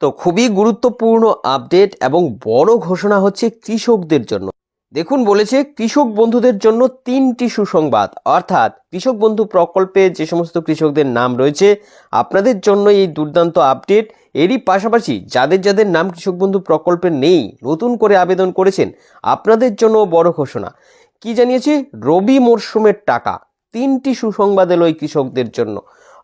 তো খুবই গুরুত্বপূর্ণ আপডেট এবং বড় ঘোষণা হচ্ছে কৃষকদের জন্য। দেখুন, বলেছে কৃষক বন্ধুদের জন্য 3টি সুসংবাদ, অর্থাৎ কৃষক বন্ধু প্রকল্পে যে সমস্ত কৃষকদের নাম রয়েছে আপনাদের জন্য এই দুর্দান্ত আপডেট। এরই পাশাপাশি যাদের যাদের নাম কৃষক বন্ধু প্রকল্পে নেই, নতুন করে আবেদন করেছেন, আপনাদের জন্য বড় ঘোষণা। কি জানিয়েছে? রবি মরশুমের টাকা। 3টি সুসংবাদ এলো এই কৃষকদের জন্য,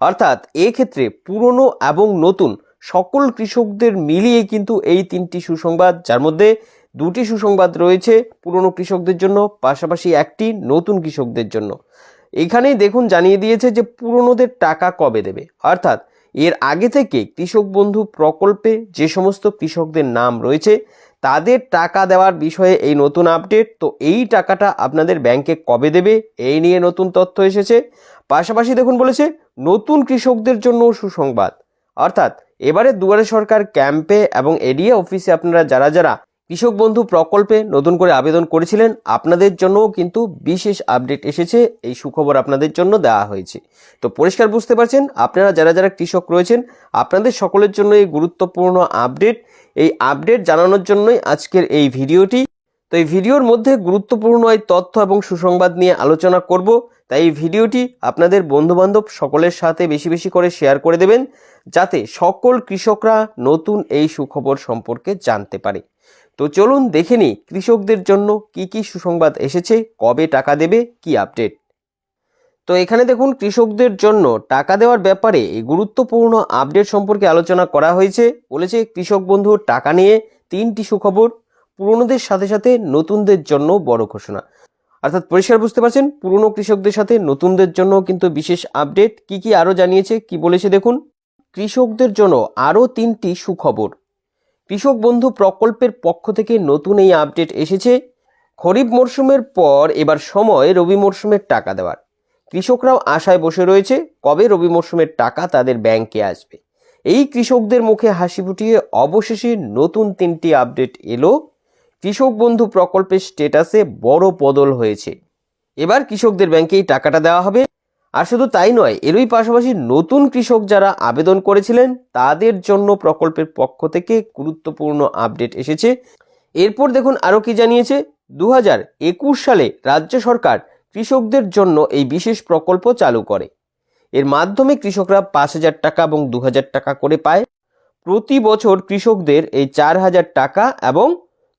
অর্থাৎ এক্ষেত্রে পুরনো এবং নতুন সকল কৃষকদের মিলিয়ে কিন্তু এই 3টি সুসংবাদ, যার মধ্যে 2টি সুসংবাদ রয়েছে পুরনো কৃষকদের জন্য, পাশাপাশি একটি নতুন কৃষকদের জন্য। এখানেই দেখুন জানিয়ে দিয়েছে যে পুরনোদের টাকা কবে দেবে, অর্থাৎ এর আগে থেকে কৃষক বন্ধু প্রকল্পে যে সমস্ত কৃষকদের নাম রয়েছে তাদের টাকা দেওয়ার বিষয়ে এই নতুন আপডেট। তো এই টাকাটা আপনাদের ব্যাংকে কবে দেবে এই নিয়ে নতুন তথ্য এসেছে। পাশাপাশি দেখুন বলেছে নতুন কৃষকদের জন্য সুসংবাদ, অর্থাৎ এবারে দুয়ারে সরকার ক্যাম্পে এবং এডিএ অফিসে আপনারা যারা যারা কৃষক বন্ধু প্রকল্পে নতুন করে আবেদন করেছিলেন আপনাদের জন্যও কিন্তু বিশেষ আপডেট এসেছে। এই সুখবর আপনাদের জন্য দেওয়া হয়েছে। তো পরিষ্কার বুঝতে পারছেন, আপনারা যারা যারা কৃষক রয়েছেন আপনাদের সকলের জন্য এই গুরুত্বপূর্ণ আপডেট। এই আপডেট জানানোর জন্যই আজকের এই ভিডিওটি। তো এই ভিডিওর মধ্যে গুরুত্বপূর্ণ এই তথ্য এবং সুসংবাদ নিয়ে আলোচনা করব, তাই এই ভিডিওটি আপনাদের বন্ধুবান্ধব সকলের সাথে বেশি বেশি করে শেয়ার করে দেবেন, যাতে সকল কৃষকরা নতুন এই সুখবর সম্পর্কে জানতে পারে। তো চলুন দেখে নিই কৃষকদের জন্য কি কি সুসংবাদ এসেছে, কবে টাকা দেবে, কি আপডেট। তো এখানে দেখুন কৃষকদের জন্য টাকা দেওয়ার ব্যাপারে এই গুরুত্বপূর্ণ আপডেট সম্পর্কে আলোচনা করা হয়েছে। বলেছে কৃষক বন্ধুর টাকা নিয়ে 3টি সুখবর, পুরনোদের সাথে সাথে নতুনদের জন্য বড় ঘোষণা। অর্থাৎ পরিষ্কার বুঝতে পারছেন, পুরনো কৃষকদের সাথে নতুনদের জন্য কিন্তু বিশেষ আপডেট। কি কি আরো জানিয়েছে, কি বলেছে দেখুন। কৃষকদের জন্য আরো 3টি সুখবর। কৃষক বন্ধু প্রকল্পের পক্ষ থেকে নতুন এই আপডেট এসেছে। খরিফ মরশুমের পর এবার সময় রবি মরশুমের টাকা দেওয়ার। কৃষকরাও আশায় বসে রয়েছে কবে রবি মরশুমের টাকা তাদের ব্যাংকে আসবে। এই কৃষকদের মুখে হাসি ফুটিয়ে অবশেষে নতুন 3টি আপডেট এলো। কৃষক বন্ধু প্রকল্পের স্ট্যাটাসে বড় বদল হয়েছে। এবার কৃষকদের ব্যাংকে এই টাকাটা দেওয়া হবে। আর শুধু তাই নয়, এরই পাশাপাশি নতুন কৃষক যারা আবেদন করেছিলেন তাদের জন্য প্রকল্পের পক্ষ থেকে গুরুত্বপূর্ণ আপডেট এসেছে। এরপর দেখুন আরও কি জানিয়েছে। 2021 সালে রাজ্য সরকার কৃষকদের জন্য এই বিশেষ প্রকল্প চালু করে। এর মাধ্যমে কৃষকরা 5,000 টাকা এবং 2,000 টাকা করে পায়। প্রতি বছর কৃষকদের এই 4,000 টাকা এবং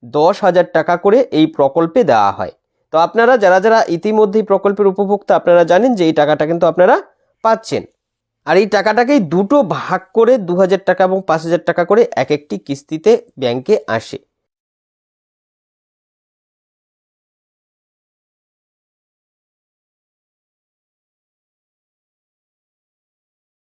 10,000 টাকা করে এই প্রকল্পে দেওয়া হয়। তো আপনারা যারা যারা ইতিমধ্যেই প্রকল্পের উপভোক্তা আপনারা জানেন যে এই টাকাটা কিন্তু আপনারা পাচ্ছেন। আর এই টাকাটাকেই দুটো ভাগ করে 2,000 টাকা এবং 5,000 টাকা করে এক একটি কিস্তিতে ব্যাংকে আসে।